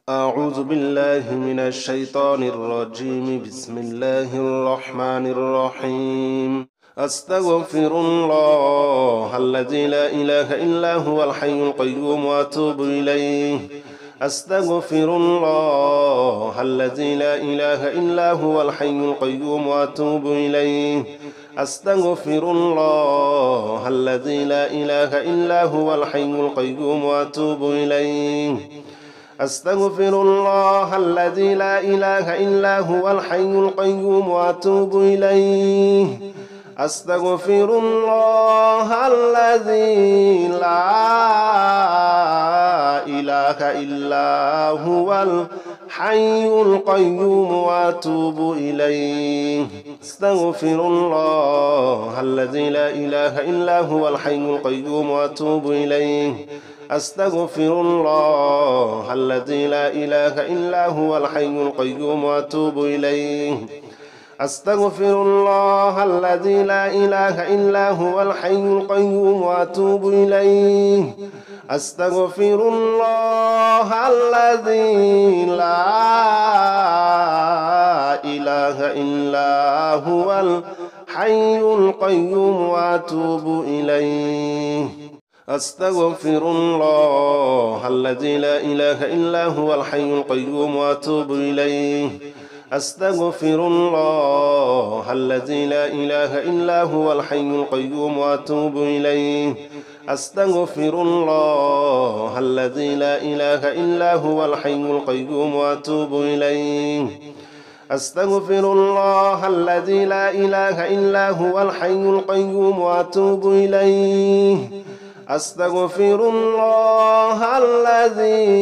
أعوذ بالله من الشيطان الرجيم. بسم الله الرحمن الرحيم. أستغفر الله الذي لا إله إلا هو الحي القيوم وأتوب إليه. أستغفر الله الذي لا إله إلا هو الحي القيوم وأتوب إليه. أستغفر الله الذي لا إله إلا هو الحي القيوم وأتوب إليه. أستغفر الله الذي لا إله إلا هو الحي القيوم وأتوب إليه. أستغفر الله الذي لا إله إلا هو الحي القيوم وأتوب إليه. أستغفر الله الذي لا إله إلا هو الحي القيوم وأتوب إليه. أستغفر الله الذي لا إله إلا هو الحي القيوم وأتوب إليه. أستغفر الله الذي لا إله إلا هو الحي القيوم وأتوب إليه. أستغفر الله الذي لا إله إلا هو الحي القيوم وأتوب إليه. أستغفر الله الذي لا إله إلا هو الحي القيوم وأتوب إليه. أستغفر الله الذي لا إله إلا هو الحي القيوم وأتوب إليه. أستغفر الله الذي لا إله إلا هو الحي القيوم وأتوب إليه. أستغفر الله الذي لا إله إلا هو الحي القيوم وأتوب إليه. أستغفر الله الذي لا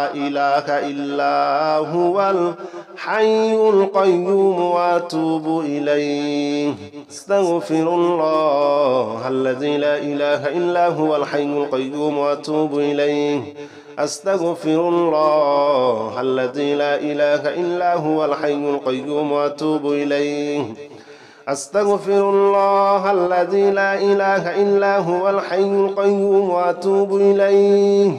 إله إلا هو الحي القيوم وأتوب إليه. أستغفر الله الذي لا إله إلا هو الحي القيوم وأتوب إليه. أستغفر الله الذي لا إله إلا هو الحي القيوم وأتوب إليه. أستغفر الله الذي لا إله إلا هو الحي القيوم وأتوب إليه.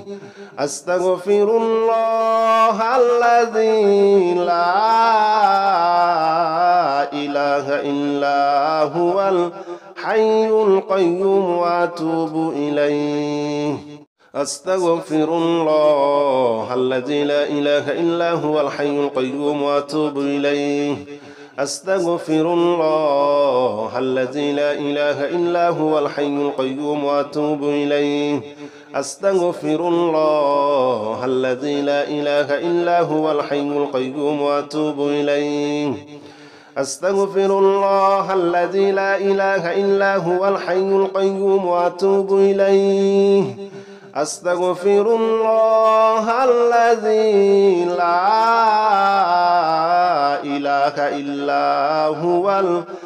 أستغفر الله الذي لا إله إلا هو الحي القيوم وأتوب إليه. أستغفر الله الذي لا إله إلا هو الحي القيوم وأتوب إليه. أستغفر الله الذي لا إله إلا هو الحي القيوم وأتوب إليه. أستغفر الله الذي لا إله إلا هو الحي القيوم وأتوب إليه. أستغفر الله الذي لا إله إلا هو الحي القيوم وأتوب إليه. أستغفر الله الذي لا إله إلا هو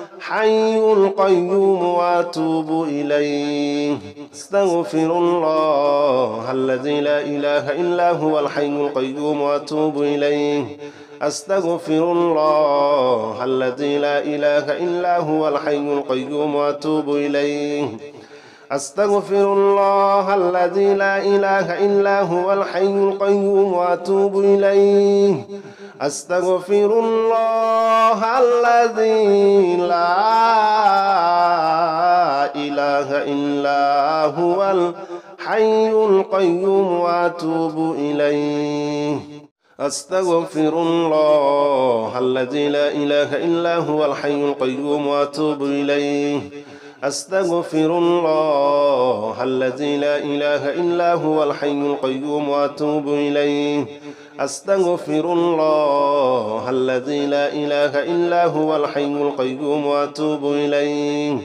الحي القيوم وأتوب إليه. أستغفر الله الذي لا إله إلا هو الحي القيوم وأتوب إليه. أستغفر الله الذي لا إله إلا هو الحي القيوم وأتوب إليه. أستغفر الله الذي لا إله إلا هو الحي القيوم وأتوب إليه. أستغفر الله الذي لا إله إلا هو الحي القيوم وأتوب إليه. أستغفر الله الذي لا إله إلا هو الحي القيوم وأتوب إليه. أستغفر الله الذي لا إله إلا هو الحي القيوم وأتوب إليه. أستغفر الله الذي لا إله إلا هو الحي القيوم وأتوب إليه.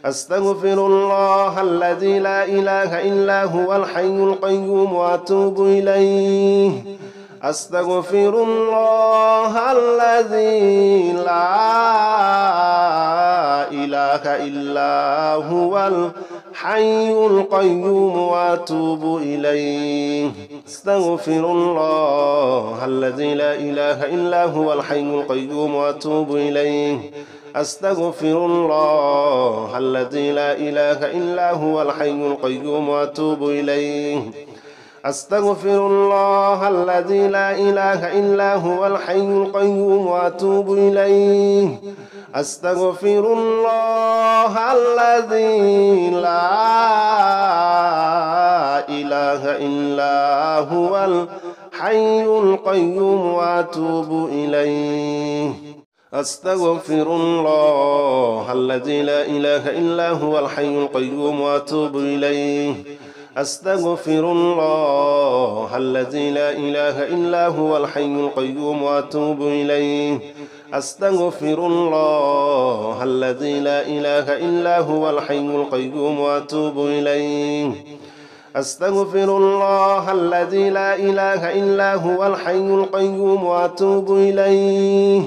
أستغفر الله الذي لا إله إلا هو الحي القيوم وأتوب إليه. أستغفر الله الذي لا إله إلا هو الحي القيوم وأتوب إليه. أستغفر الله الذي لا إله إلا هو الحي القيوم وأتوب إليه. أستغفر الله الذي لا إله إلا هو الحي القيوم وأتوب إليه. أستغفر الله الذي لا إله إلا هو الحي القيوم وأتوب إليه أستغفر الله الذي لا إله إلا هو الحي القيوم وأتوب إليه أستغفر الله الذي لا إله إلا هو الحي القيوم وأتوب إليه أستغفر الله الذي لا إله إلا هو الحي القيوم وأتوب إليه أستغفر الله الذي لا إله إلا هو الحي القيوم وأتوب إليه أستغفر الله الذي لا إله إلا هو الحي القيوم وأتوب إليه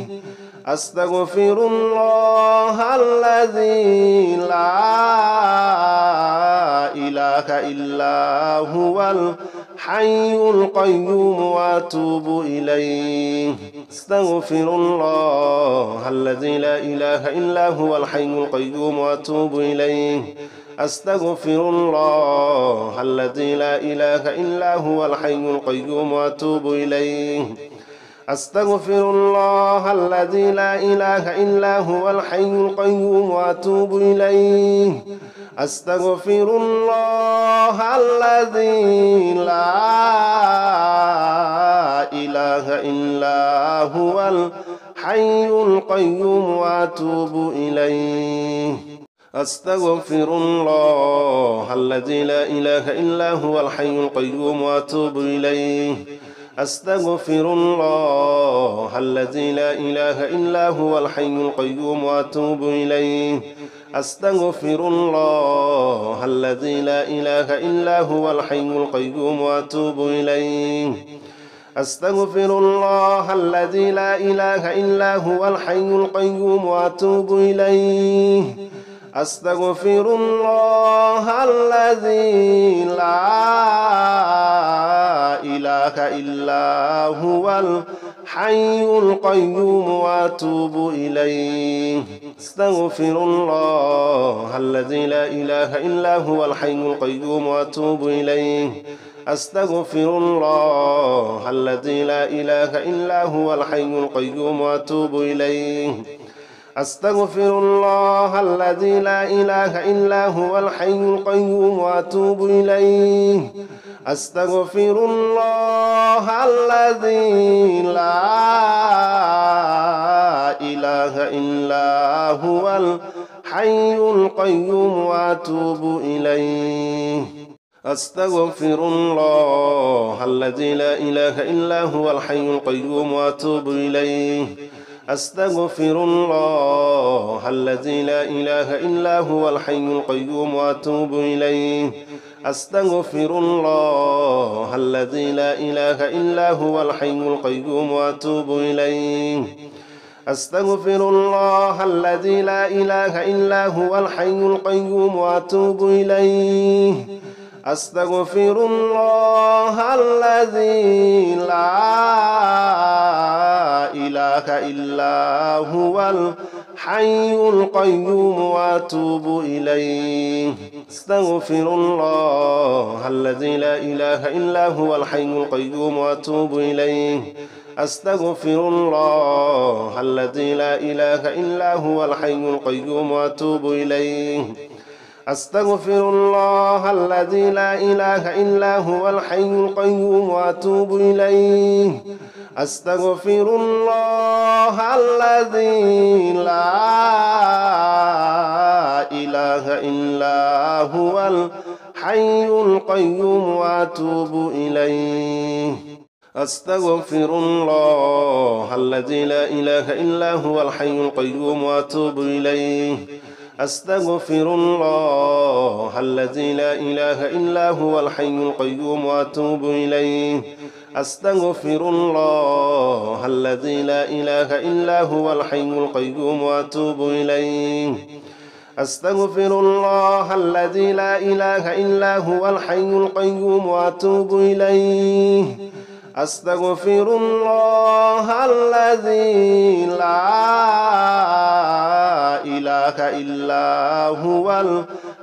أستغفر الله الذي لا إله إلا هو الحي القيوم وأتوب إليه أستغفر الله الذي لا إله إلا هو الحي القيوم وأتوب إليه أستغفر الله الذي لا إله إلا هو الحي القيوم وأتوب إليه أستغفر الله الذي لا إله إلا هو الحي القيوم وأتوب إليه أستغفر الله الذي لا إله إلا هو الحي القيوم وأتوب إليه أستغفر الله الذي لا إله إلا هو الحي القيوم وأتوب إليه أستغفر الله الذي لا إله إلا هو الحي القيوم وأتوب إليه أستغفر الله الذي لا إله إلا هو الحي القيوم وأتوب إليه أستغفر الله الذي لا إله إلا هو الحي القيوم وأتوب إليه أستغفر الله الذي لا إله إلا هو الحي القيوم وأتوب إليه أستغفر الله الذي لا إله إلا هو الحي القيوم وأتوب إليه أستغفر الله الذي لا إله إلا هو الحي القيوم وأتوب إليه أستغفر الله الذي لا إله إلا هو الحي القيوم وأتوب إليه أستغفر الله الذي لا إله إلا هو الحي القيوم وأتوب إليه أستغفر الله الذي لا إله إلا هو الحي القيوم وأتوب إليه أستغفر الله الذي لا إله إلا هو الحي القيوم وأتوب إليه أستغفر الله الذي لا إله إلا هو الحي القيوم وأتوب إليه أستغفر الله الذي لا إله إلا هو الحي القيوم وأتوب إليه أستغفر الله الذي لا إله إلا هو الحي القيوم وأتوب إليه أستغفر الله الذي لا إله إلا هو الحي القيوم وأتوب إليه أستغفر الله الذي لا إله إلا هو الحي القيوم وأتوب إليه أستغفر الله الذي لا إله إلا هو الحي القيوم وأتوب إليه أستغفر الله الذي لا إله إلا هو الحي القيوم وأتوب إليه أستغفر الله الذي لا إله إلا هو الحي القيوم وأتوب إليه أستغفر الله الذي لا إله إلا هو الحي القيوم وأتوب إليه أستغفر الله الذي لا إله إلا هو الحي القيوم وأتوب إليه أستغفر الله الذي لا إله إلا هو الحي القيوم وأتوب إليه أستغفر الله الذي لا إله إلا هو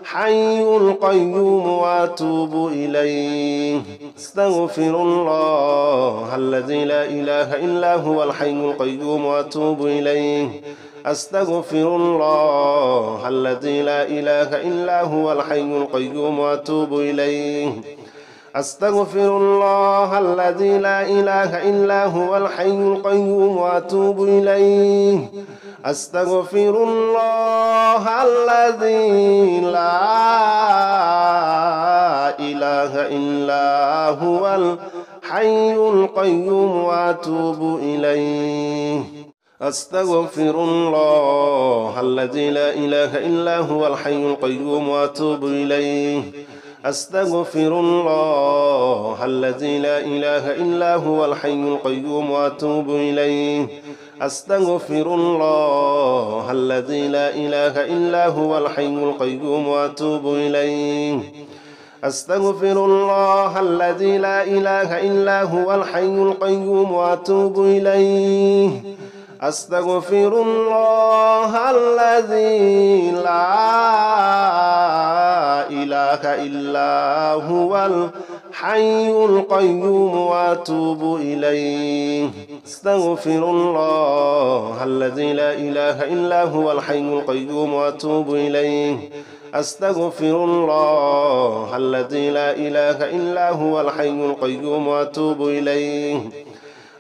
الحي القيوم وأتوب إليه. أستغفر الله الذي لا إله إلا هو الحي القيوم وأتوب إليه. أستغفر الله الذي لا إله إلا هو الحي القيوم وأتوب إليه. أستغفر الله الذي لا إله إلا هو الحي القيوم وأتوب إليه. أستغفر الله الذي لا إله إلا هو الحي القيوم وأتوب إليه. أستغفر الله الذي لا إله إلا هو الحي القيوم وأتوب إليه. أستغفر الله الذي لا إله إلا هو الحي القيوم وأتوب إليه. أستغفر الله الذي لا إله إلا هو الحي القيوم وأتوب إليه. أستغفر الله الذي لا إله إلا هو الحي القيوم وأتوب إليه. أستغفر الله الذي لا إله إلا هو الحي القيوم وأتوب إليه. أستغفر الله الذي لا إله إلا هو الحي القيوم وأتوب إليه. أستغفر الله الذي لا إله إلا هو الحي القيوم وأتوب إليه.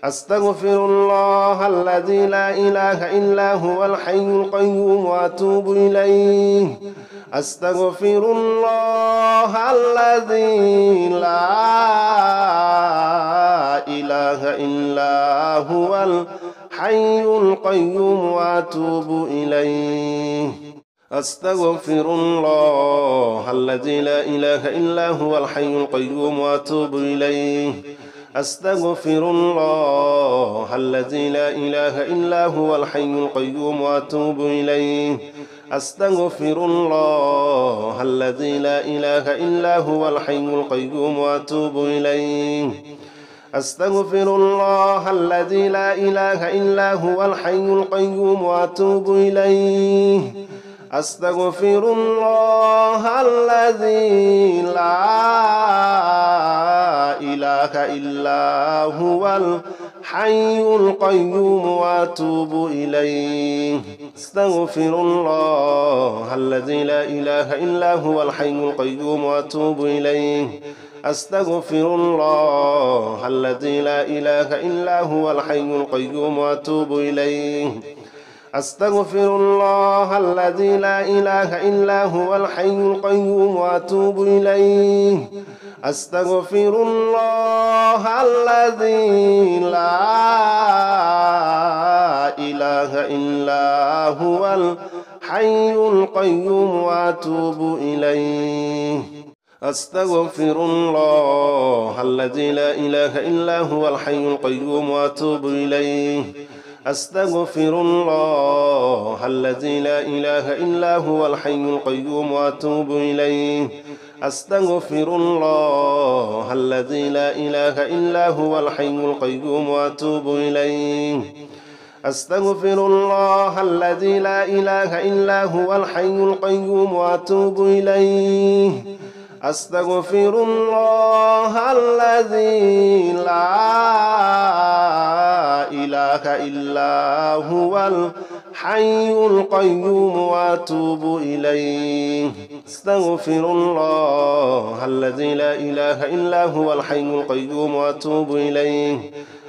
أستغفر الله الذي لا إله إلا هو الحي القيوم وأتوب إليه. أستغفر الله الذي لا إله إلا هو الحي القيوم وأتوب إليه. أستغفر الله الذي لا إله إلا هو الحي القيوم وأتوب إليه. أستغفر الله الذي لا إله إلا هو الحي القيوم وأتوب إليه. أستغفر الله الذي لا إله إلا هو الحي القيوم وأتوب إليه. أستغفر الله الذي لا إله إلا هو الحي القيوم وأتوب إليه. أستغفر الله الذي لا إله إلا هو الحي القيوم وأتوب إليه. أستغفر الله الذي لا إله إلا هو الحي القيوم وأتوب إليه. أستغفر الله الذي لا إله إلا هو الحي القيوم وأتوب إليه. أستغفر الله الذي لا إله إلا هو الحي القيوم وأتوب إليه. أستغفر الله الذي لا إله إلا هو الحي القيوم وأتوب إليه. أستغفر الله الذي لا إله إلا هو الحي القيوم وأتوب إليه. أستغفر الله الذي لا إله إلا هو الحي القيوم وأتوب إليه. أستغفر الله الذي لا إله إلا هو الحي القيوم وأتوب إليه. أستغفر الله الذي لا إله إلا هو الحي القيوم وأتوب إليه. أستغفر الله الذي لا إله إلا هو الحي القيوم وأتوب إليه. أستغفر الله الذي لا إله إلا هو الحي القيوم وأتوب إليه.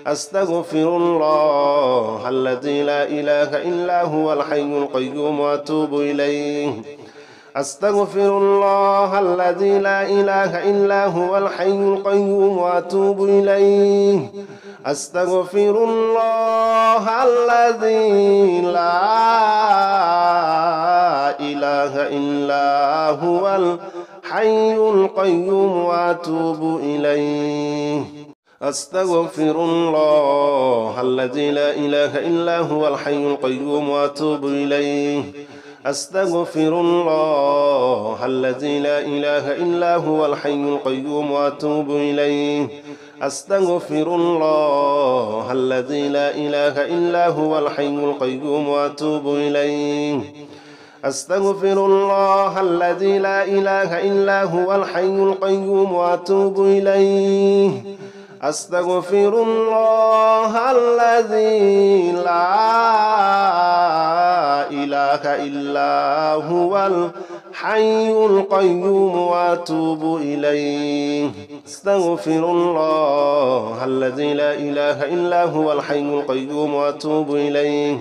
أستغفر الله الذي لا إله إلا هو الحي القيوم وأتوب إليه. أستغفر الله الذي لا إله إلا هو الحي القيوم وأتوب إليه. أستغفر الله الذي لا إله إلا هو الحي القيوم وأتوب إليه. أستغفر الله الذي لا إله إلا هو الحي القيوم وأتوب إليه. أستغفر الله الذي لا إله إلا هو الحي القيوم وأتوب إليه. أستغفر الله الذي لا إله إلا هو الحي القيوم وأتوب إليه. أستغفر الله الذي لا إله إلا هو الحي القيوم وأتوب إليه أستغفر الله الذي لا إله إلا هو الحي القيوم وأتوب إليه أستغفر الله الذي لا إله إلا هو الحي القيوم وأتوب إليه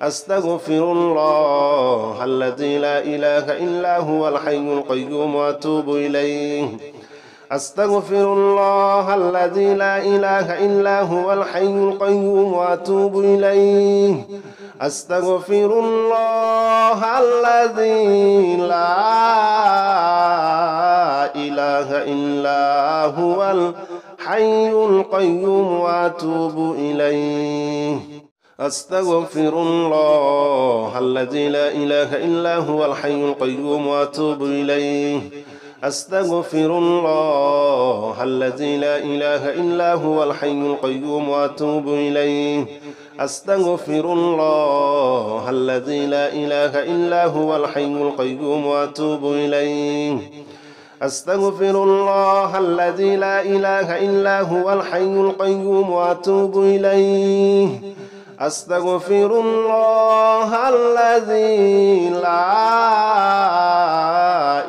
أستغفر الله الذي لا إله إلا هو الحي القيوم وأتوب إليه أستغفر الله الذي لا إله إلا هو الحي القيوم وأتوب إليه أستغفر الله الذي لا إله إلا هو الحي القيوم وأتوب إليه أستغفر الله الذي لا إله إلا هو الحي القيوم وأتوب إليه أستغفر الله الذي لا إله إلا هو الحي القيوم وأتوب إليه أستغفر الله الذي لا إله إلا هو الحي القيوم وأتوب إليه أستغفر الله الذي لا إله إلا هو الحي القيوم وأتوب إليه أستغفر الله الذي لا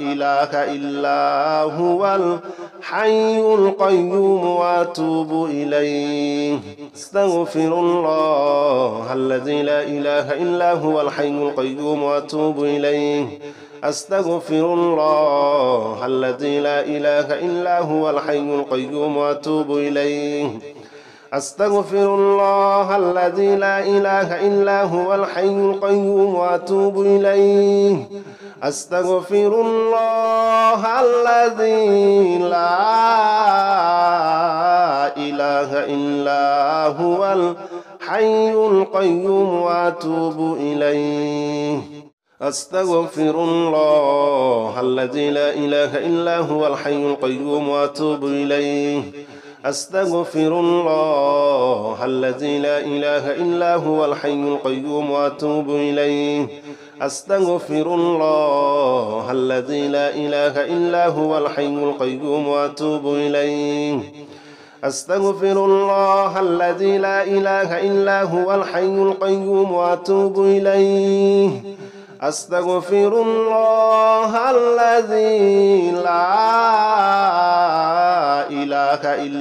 إله إلا هو الحي القيوم وأتوب إليه أستغفر الله الذي لا إله إلا هو الحي القيوم وأتوب إليه أستغفر الله الذي لا إله إلا هو الحي القيوم وأتوب إليه أستغفر الله الذي لا إله إلا هو الحي القيوم وأتوب إليه أستغفر الله الذي لا إله إلا هو الحي القيوم وأتوب إليه أستغفر الله الذي لا إله إلا هو الحي القيوم وأتوب إليه أستغفر الله الذي لا إله إلا هو الحي القيوم وأتوب إليه أستغفر الله الذي لا إله إلا هو الحي القيوم وأتوب إليه أستغفر الله الذي لا إله إلا هو الحي القيوم وأتوب إليه أستغفر الله الذي لا إله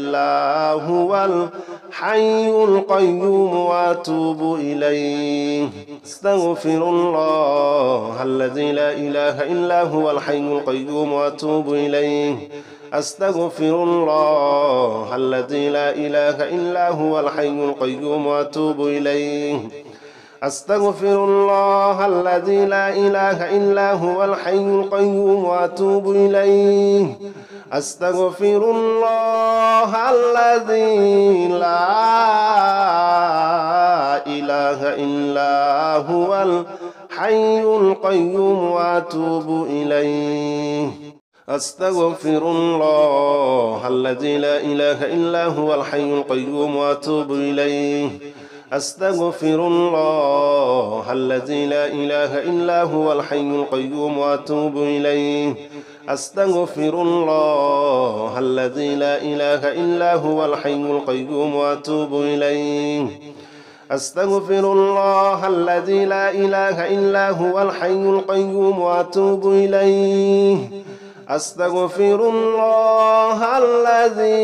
إلا هو الحي القيوم وأتوب إليه أستغفر الله الذي لا إله إلا هو الحي القيوم وأتوب إليه أستغفر الله الذي لا إله إلا هو الحي القيوم وأتوب إليه أستغفر الله الذي لا إله إلا هو الحي القيوم وأتوب إليه أستغفر الله الذي لا إله إلا هو الحي القيوم وأتوب إليه أستغفر الله الذي لا إله إلا هو الحي القيوم وأتوب إليه أستغفر الله الذي لا إله إلا هو الحي القيوم وأتوب إليه أستغفر الله الذي لا إله إلا هو الحي القيوم وأتوب إليه أستغفر الله الذي لا إله إلا هو الحي القيوم وأتوب إليه أستغفر الله الذي لا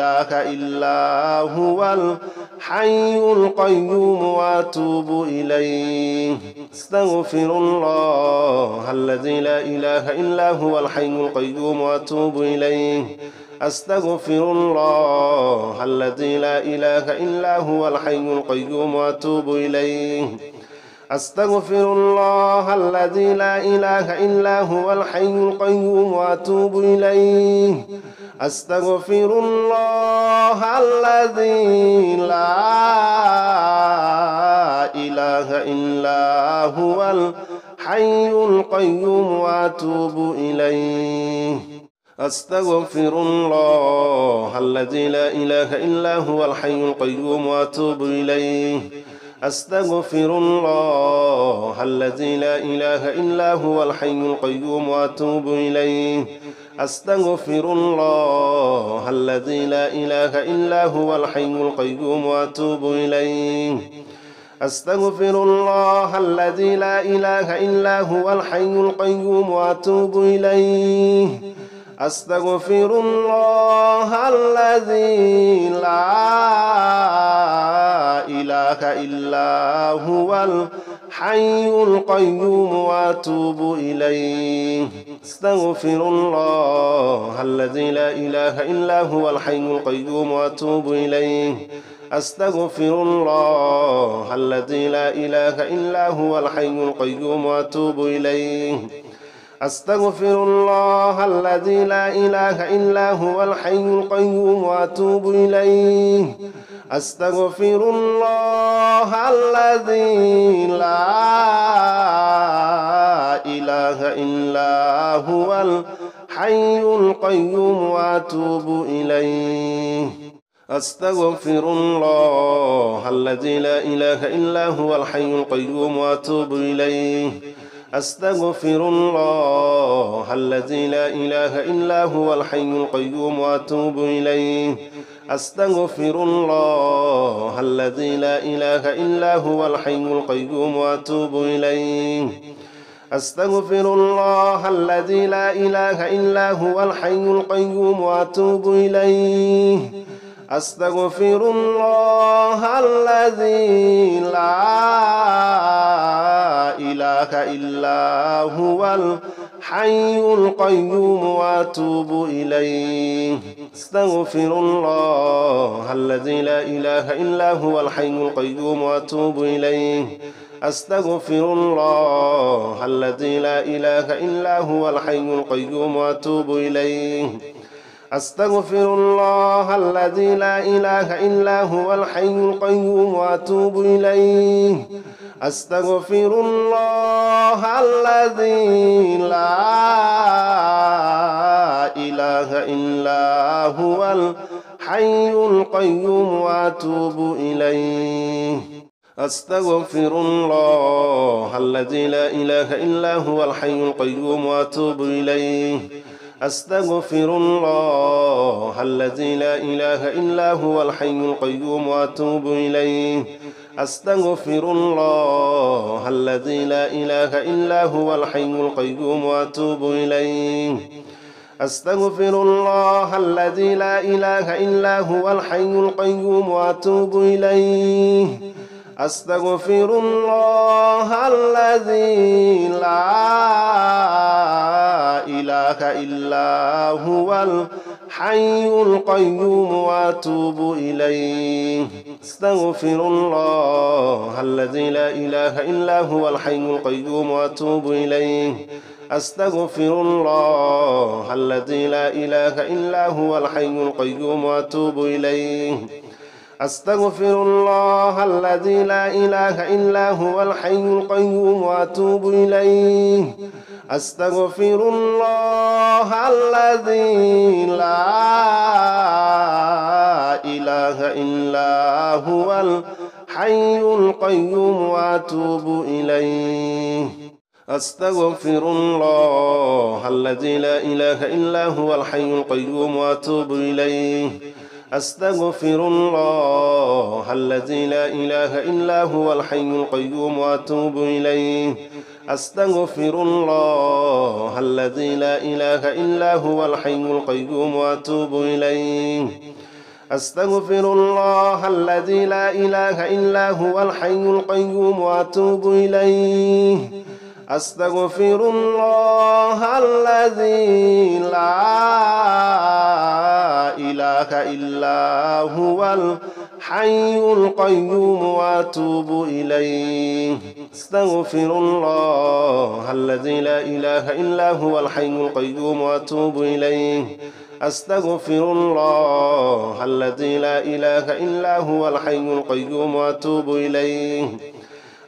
إله إلا هو الحي القيوم وأتوب إليه أستغفر الله الذي لا إله إلا هو الحي القيوم وأتوب إليه أستغفر الله الذي لا إله إلا هو الحي القيوم وأتوب إليه أستغفر الله الذي لا إله إلا هو الحي القيوم وأتوب إليه أستغفر الله الذي لا إله إلا هو الحي القيوم وأتوب إليه أستغفر الله الذي لا إله إلا هو الحي القيوم وأتوب إليه أستغفر الله الذي لا إله إلا هو الحي القيوم وأتوب إليه أستغفر الله الذي لا إله إلا هو الحي القيوم وأتوب إليه أستغفر الله الذي لا إله إلا هو الحي القيوم وأتوب إليه أستغفر الله الذي لا إله إلا هو الحي القيوم وأتوب إليه أستغفر الله الذي لا إله إلا هو الحي القيوم وأتوب إليه أستغفر الله الذي لا إله إلا هو الحي القيوم وأتوب إليه أستغفر الله الذي لا إله إلا هو الحي القيوم وأتوب إليه أستغفر الله الذي لا إله إلا هو الحي القيوم وأتوب إليه أستغفر الله الذي لا إله إلا هو الحي القيوم وأتوب إليه أستغفر الله الذي لا إله إلا هو الحي القيوم وأتوب إليه أستغفر الله الذي لا إله إلا هو الحي القيوم وأتوب إليه أستغفر الله الذي لا إله إلا هو الحي القيوم وأتوب إليه أستغفر الله الذي لا إله إلا هو الحي القيوم وأتوب إليه أستغفر الله الذي لا إله إلا هو الحي القيوم وأتوب إليه أستغفر الله الذي لا إله إلا هو الحي القيوم وأتوب إليه أستغفر الله الذي لا إله إلا هو الحي القيوم وأتوب إليه أستغفر الله الذي لا إله إلا هو الحي القيوم وأتوب إليه أستغفر الله الذي لا إله إلا هو الحي القيوم وأتوب إليه أستغفر الله الذي لا إله إلا هو الحي القيوم وأتوب إليه أستغفر الله الذي لا إله إلا هو الحي القيوم وأتوب إليه أستغفر الله الذي لا إله إلا هو الحي القيوم وأتوب إليه أستغفر الله الذي لا إله إلا هو الحي القيوم وأتوب إليه أستغفر الله الذي لا إله إلا هو الحي القيوم وأتوب إليه أستغفر الله الذي لا إله إلا هو الحي القيوم وأتوب إليه أستغفر الله الذي لا إله إلا هو الحي القيوم وأتوب إليه أستغفر الله الذي لا إله إلا هو الحي القيوم وأتوب إليه أستغفر الله الذي لا إله إلا هو الحي القيوم وأتوب إليه أستغفر الله الذي لا إله إلا هو الحي القيوم وأتوب إليه أستغفر الله الذي لا إله إلا هو الحي القيوم وأتوب إليه أستغفر الله الذي لا إله إلا هو الحي القيوم وأتوب إليه أستغفر الله الذي لا إله إلا هو الحي القيوم وأتوب إليه أستغفر الله الذي لا إله إلا هو الحي القيوم وأتوب إليه أستغفر الله الذي لا إله إلا هو الحي القيوم وأتوب إليه أستغفر الله الذي لا إله إلا هو الحي القيوم وأتوب إليه لا إله إلا هو الحي القيوم وأتوب إليه أستغفر الله الذي لا إله إلا هو الحي القيوم وأتوب إليه أستغفر الله الذي لا إله إلا هو الحي القيوم وأتوب إليه أستغفر الله الذي لا إله إلا هو الحي القيوم وأتوب إليه أستغفر الله الذي لا إله إلا هو الحي القيوم وأتوب إليه أستغفر الله الذي لا إله إلا هو الحي القيوم وأتوب إليه أستغفر الله الذي لا إله إلا هو الحي القيوم وأتوب إليه أستغفر الله الذي لا إله إلا هو الحي القيوم وأتوب إليه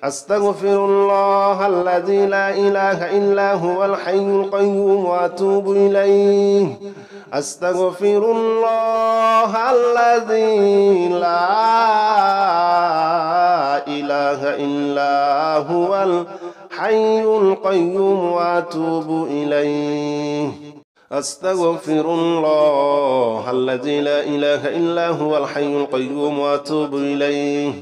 أستغفر الله الذي لا إله إلا هو الحي القيوم وأتوب إليه أستغفر الله الذي لا إله إله إلا هو الحي القيوم وأتوب إليه أستغفر الله الذي لا إله إلا هو الحي القيوم وأتوب إليه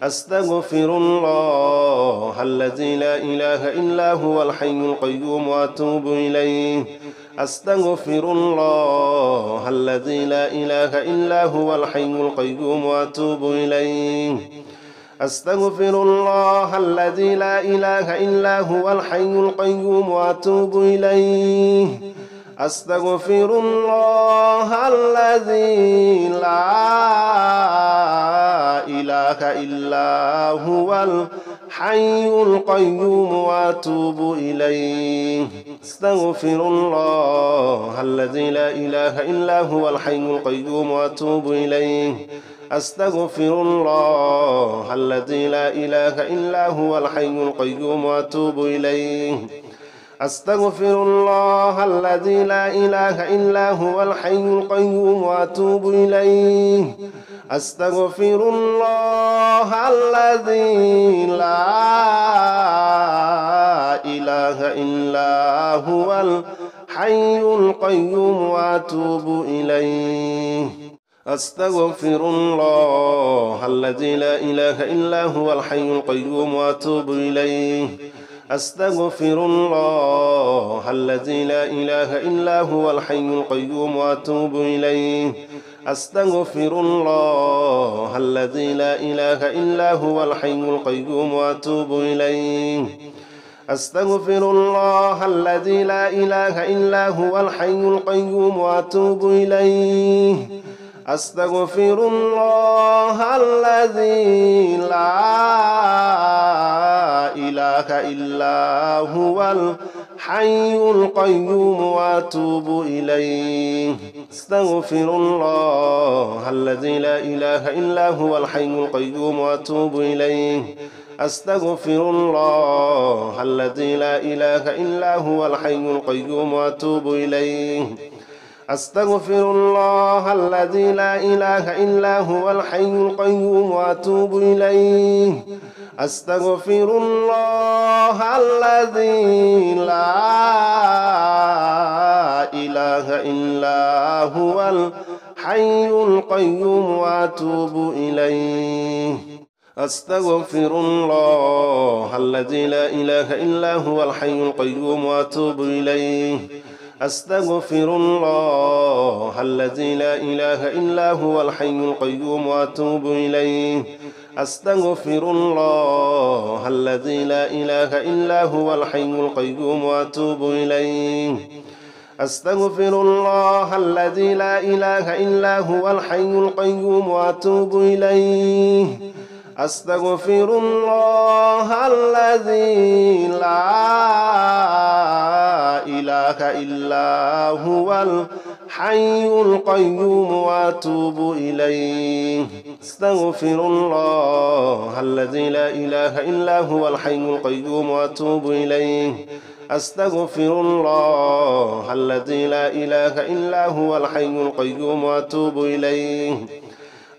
أستغفر الله الذي لا إله إلا هو الحي القيوم وأتوب إليه أستغفر الله الذي لا إله إلا هو الحي القيوم وأتوب إليه أستغفر الله الذي لا إله إلا هو الحي القيوم وأتوب إليه أستغفر الله الذي لا إله إلا هو الحي القيوم وأتوب إليه أستغفر الله الذي لا إله إلا هو الحي القيوم وأتوب إليه أستغفر الله الذي لا إله إلا هو الحي القيوم وأتوب إليه أستغفر الله الذي لا إله إلا هو الحي القيوم وأتوب إليه أستغفر الله الذي لا إله إلا هو الحي القيوم وأتوب إليه أستغفر الله الذي لا إله إلا هو الحي القيوم وأتوب إليه أستغفر الله الذي لا إله إلا هو الحي القيوم وأتوب إليه أستغفر الله الذي لا إله إلا هو الحي القيوم وأتوب إليه أستغفر الله الذي لا إله إلا هو الحي القيوم وأتوب إليه أستغفر الله الذي لا إله إلا هو الحي القيوم وأتوب إليه أستغفر الله الذي لا إله إلا هو الحي القيوم وأتوب إليه أستغفر الله الذي لا إله إلا هو الحي القيوم وأتوب إليه أستغفر الله الذي لا إله إلا هو الحي القيوم وأتوب إليه أستغفر الله الذي لا إله إلا هو الحي القيوم وأتوب إليه أستغفر الله الذي لا إله إلا هو الحي القيوم وأتوب إليه أستغفر الله الذي لا إله إلا هو الحي القيوم وأتوب إليه أستغفر الله الذي لا إله إلا هو الحي القيوم وأتوب إليه أستغفر الله الذي لا إله إلا هو الحي القيوم وأتوب إليه أستغفر الله الذي لا إله إلا هو الحي القيوم وأتوب إليه أستغفر الله الذي لا إله إلا هو الحي القيوم وأتوب إليه أستغفر الله الذي لا إله إلا هو الحي القيوم وأتوب إليه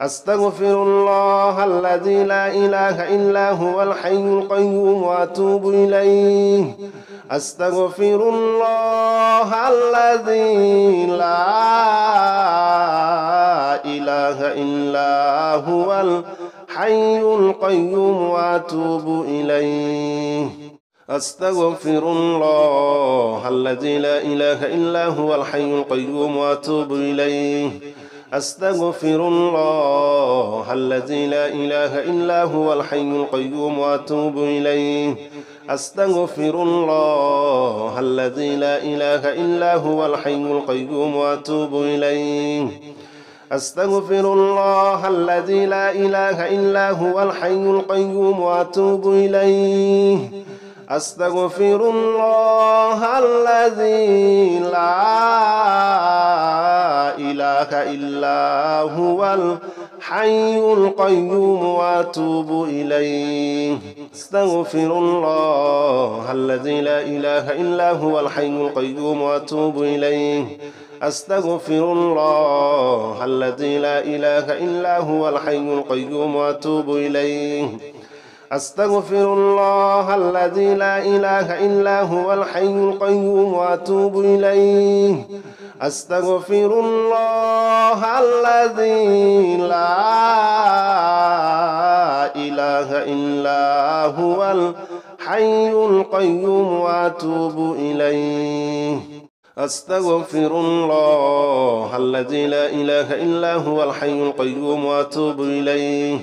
أستغفر الله الذي لا إله إلا هو الحي القيوم وأتوب إليه أستغفر الله الذي لا إله إلا هو الحي القيوم وأتوب إليه أستغفر الله الذي لا إله إلا هو الحي القيوم وأتوب إليه أستغفر الله الذي لا إله إلا هو الحي القيوم وأتوب إليه أستغفر الله الذي لا إله إلا هو الحي القيوم وأتوب إليه أستغفر الله الذي لا إله إلا هو الحي القيوم وأتوب إليه أستغفر الله الذي لا إله إلا هو الحي القيوم وأتوب إليه أستغفر الله الذي لا إله إلا هو الحي القيوم وأتوب إليه أستغفر الله الذي لا إله إلا هو الحي القيوم وأتوب إليه أستغفر الله الذي لا إله إلا هو الحي القيوم وأتوب إليه أستغفر الله الذي لا إله إلا هو الحي القيوم وأتوب إليه أستغفر الله الذي لا إله إلا هو الحي القيوم وأتوب إليه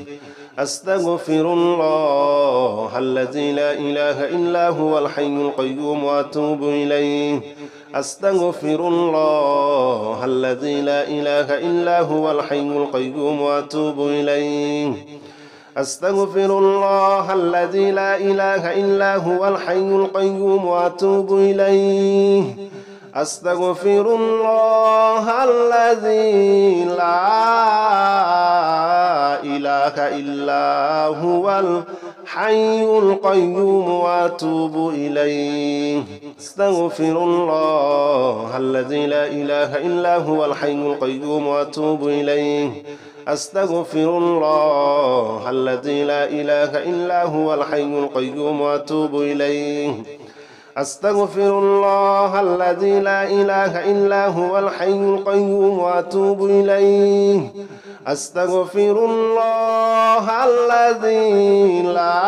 أستغفر الله الذي لا إله إلا هو الحي القيوم وأتوب إليه أستغفر الله الذي لا إله إلا هو الحي القيوم وأتوب إليه أستغفر الله الذي لا إله إلا هو الحي القيوم وأتوب إليه أستغفر الله الذي لا إله إلا هو الحي القيوم وأتوب إليه أستغفر الله الذي لا إله إلا هو الحي القيوم وأتوب إليه أستغفر الله الذي لا إله إلا هو الحي القيوم وأتوب إليه أستغفر الله الذي لا إله إلا هو الحي القيوم وأتوب إليه أستغفر الله الذي لا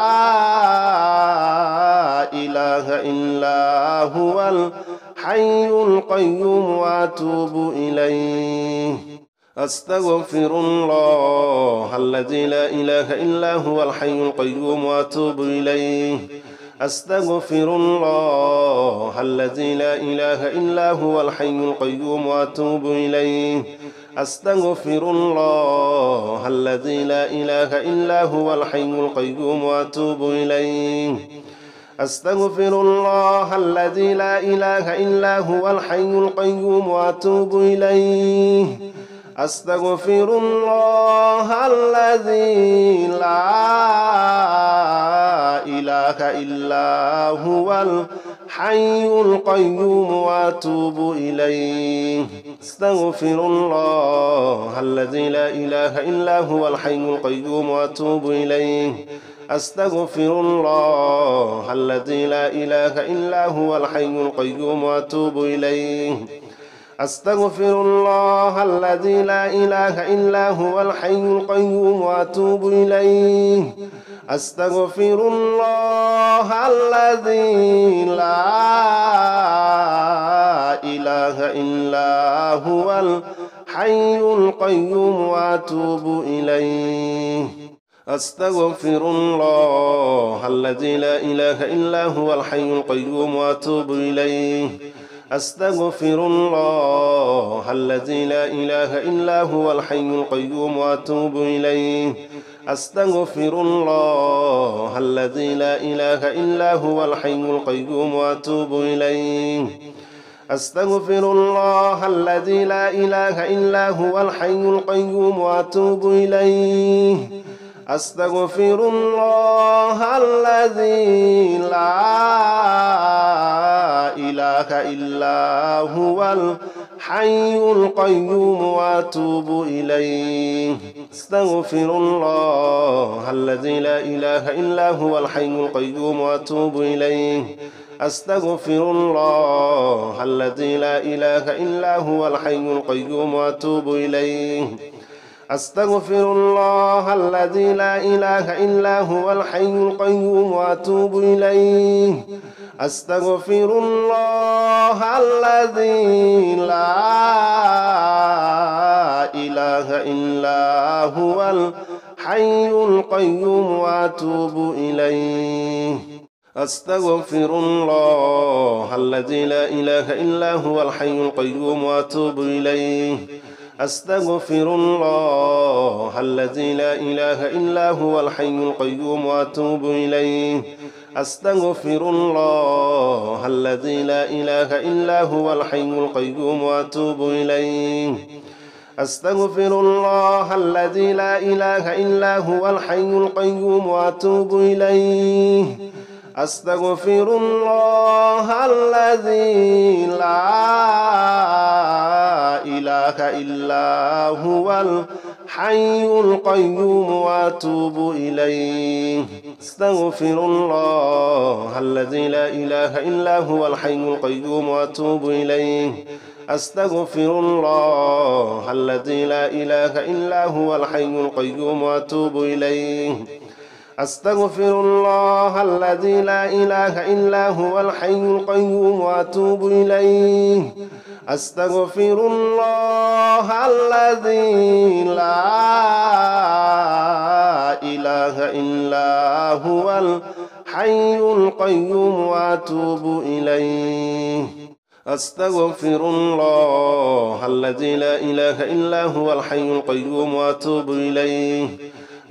إله إلا هو الحي القيوم وأتوب إليه أستغفر الله الذي لا إله إلا هو الحي القيوم وأتوب إليه أستغفر الله الذي لا إله إلا هو الحي القيوم وأتوب إليه أستغفر الله الذي لا إله إلا هو الحي القيوم وأتوب إليه أستغفر الله الذي لا إله إلا هو الحي القيوم وأتوب إليه أستغفر الله الذي لا إله إلا هو الحي القيوم وأتوب إليه أستغفر الله الذي لا إله إلا هو الحي القيوم وأتوب إليه أستغفر الله الذي لا إله إلا هو الحي القيوم وأتوب إليه أستغفر الله الذي لا إله إلا هو الحي القيوم وأتوب إليه أستغفر الله الذي لا إله إلا هو الحي القيوم وأتوب إليه أستغفر الله الذي لا إله إلا هو الحي القيوم وأتوب إليه أستغفر الله الذي لا إله إلا هو الحي القيوم وأتوب إليه أستغفر الله الذي لا إله إلا هو الحي القيوم وأتوب إليه أستغفر الله الذي لا إله إلا هو الحي القيوم وأتوب إليه أستغفر الله الذي لا إله إلا هو الحي القيوم وأتوب إليه أستغفر الله الذي لا إله إلا هو الحي القيوم وأتوب إليه أستغفر الله الذي لا إله إلا هو الحي القيوم وأتوب إليه أستغفر الله الذي لا إله إلا هو الحي القيوم وأتوب إليه أستغفر الله الذي لا إله إلا هو الحي القيوم وأتوب إليه أستغفر الله الذي لا إله إلا هو الحي القيوم وأتوب إليه أستغفر الله الذي لا إله إلا هو الحي القيوم وأتوب إليه أستغفر الله الذي لا إله إلا هو الحي القيوم وأتوب إليه أستغفر الله الذي لا إله إلا هو الحي القيوم وأتوب إليه أستغفر الله الذي لا إله إلا هو الحي القيوم وأتوب إليه أستغفر الله الذي لا إله إلا هو الحي القيوم وأتوب إليه أستغفر الله الذي لا إله إلا هو الحي القيوم وأتوب إليه أستغفر الله الذي لا إله إلا هو الحي القيوم وأتوب إليه أستغفر الله الذي لا إله إلا هو الحي القيوم وأتوب إليه أستغفر الله الذي لا إله إلا هو الحي القيوم وأتوب إليه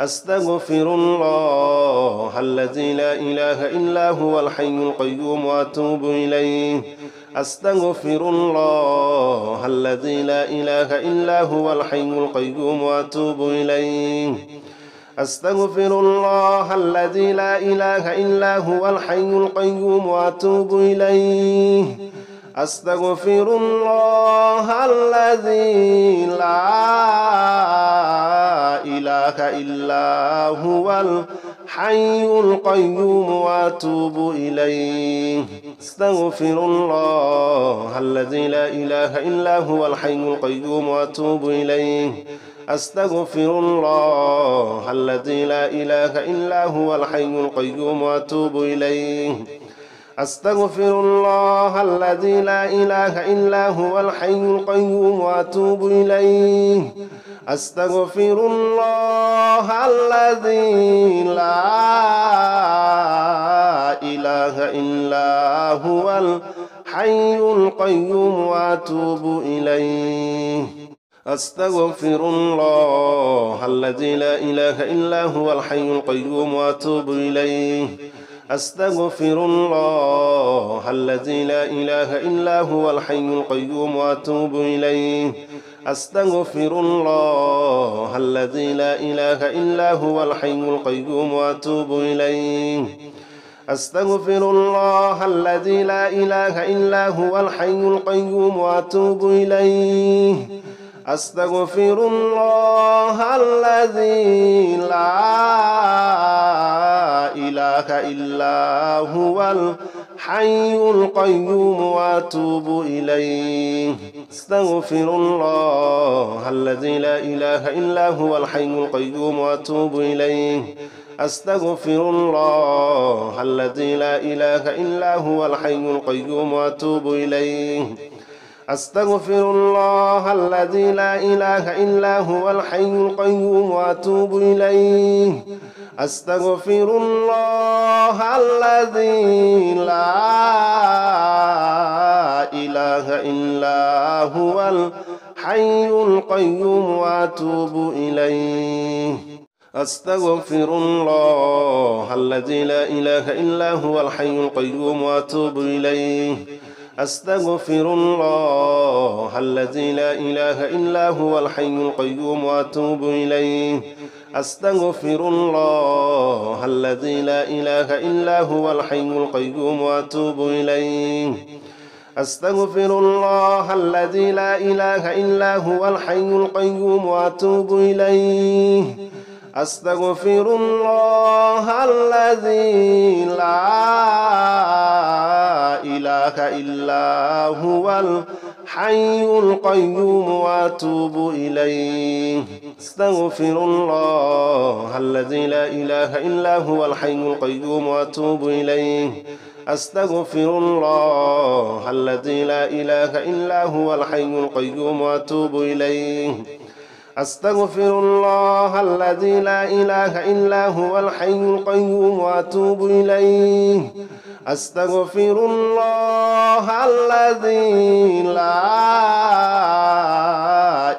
أستغفر الله الذي لا إله إلا هو الحي القيوم وأتوب إليه أستغفر الله الذي لا إله إلا هو الحي القيوم وأتوب إليه أستغفر الله الذي لا إله إلا هو الحي القيوم وأتوب إليه أستغفر الله الذي لا إله إلا هو الحي القيوم وأتوب إليه أستغفر الله الذي لا إله إلا هو الحي القيوم وأتوب إليه أستغفر الله الذي لا إله إلا هو الحي القيوم وأتوب إليه أستغفر الله الذي لا إله إلا هو الحي القيوم وأتوب إليه أستغفر الله الذي لا إله إلا هو الحي القيوم وأتوب إليه أستغفر الله الذي لا إله إلا هو الحي القيوم وأتوب إليه أستغفر الله الذي لا إله إلا هو الحي القيوم وأتوب إليه أستغفر الله الذي لا إله إلا هو الحي القيوم وأتوب إليه أستغفر الله الذي لا إله إلا هو الحي القيوم وأتوب إليه أستغفر الله الذي لا إله إلا هو الحي القيوم وأتوب إليه أستغفر الله الذي لا إله إلا هو الحي القيوم وأتوب إليه أستغفر الله الذي لا إله إلا هو الحي القيوم وأتوب إليه أستغفر الله الذي لا إله إلا هو الحي القيوم وأتوب إليه أستغفر الله الذي لا إله إلا هو الحي القيوم وأتوب إليه أستغفر الله الذي لا إله إلا هو الحي القيوم وأتوب إليه أستغفر الله الذي لا إله إلا هو الحي القيوم وأتوب إليه أستغفر الله الذي لا إله إلا هو الحي القيوم وأتوب إليه أستغفر الله الذي لا إله إلا هو الحي القيوم وأتوب إليه أستغفر الله الذي لا إله إلا هو الحي القيوم وأتوب إليه أستغفر الله الذي لا إله إلا هو الحي القيوم وأتوب إليه أستغفر الله الذي لا إله إلا هو الحي القيوم وأتوب إليه أستغفر الله الذي لا إله إلا هو الحي القيوم وأتوب إليه أستغفر الله الذي لا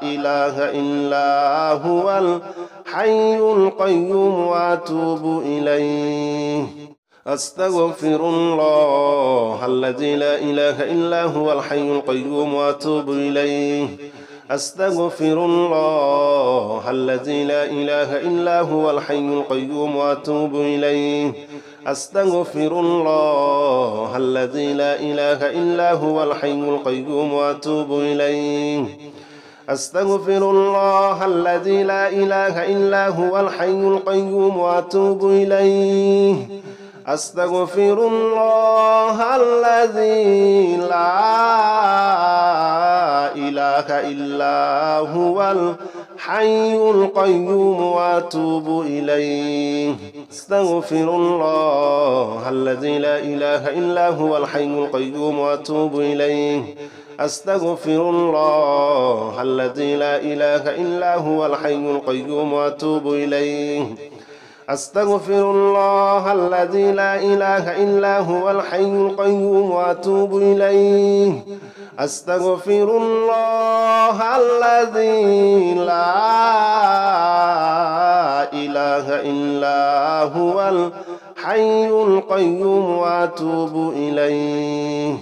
إله إلا هو الحي القيوم وأتوب إليه أستغفر الله الذي لا إله إلا هو الحي القيوم وأتوب إليه أستغفر الله الذي لا إله إلا هو الحي القيوم وأتوب إليه أستغفر الله الذي لا إله إلا هو الحي القيوم وأتوب إليه أستغفر الله الذي لا إله إلا هو الحي القيوم وأتوب إليه أستغفر الله الذي لا إله إلا هو الحي القيوم وأتوب إليه أستغفر الله الذي لا إله إلا هو الحي القيوم وأتوب إليه أستغفر الله الذي لا إله إلا هو الحي القيوم وأتوب إليه أستغفر الله الذي لا إله إلا هو الحي القيوم وأتوب إليه أستغفر الله الذي لا إله إلا هو الحي القيوم وأتوب إليه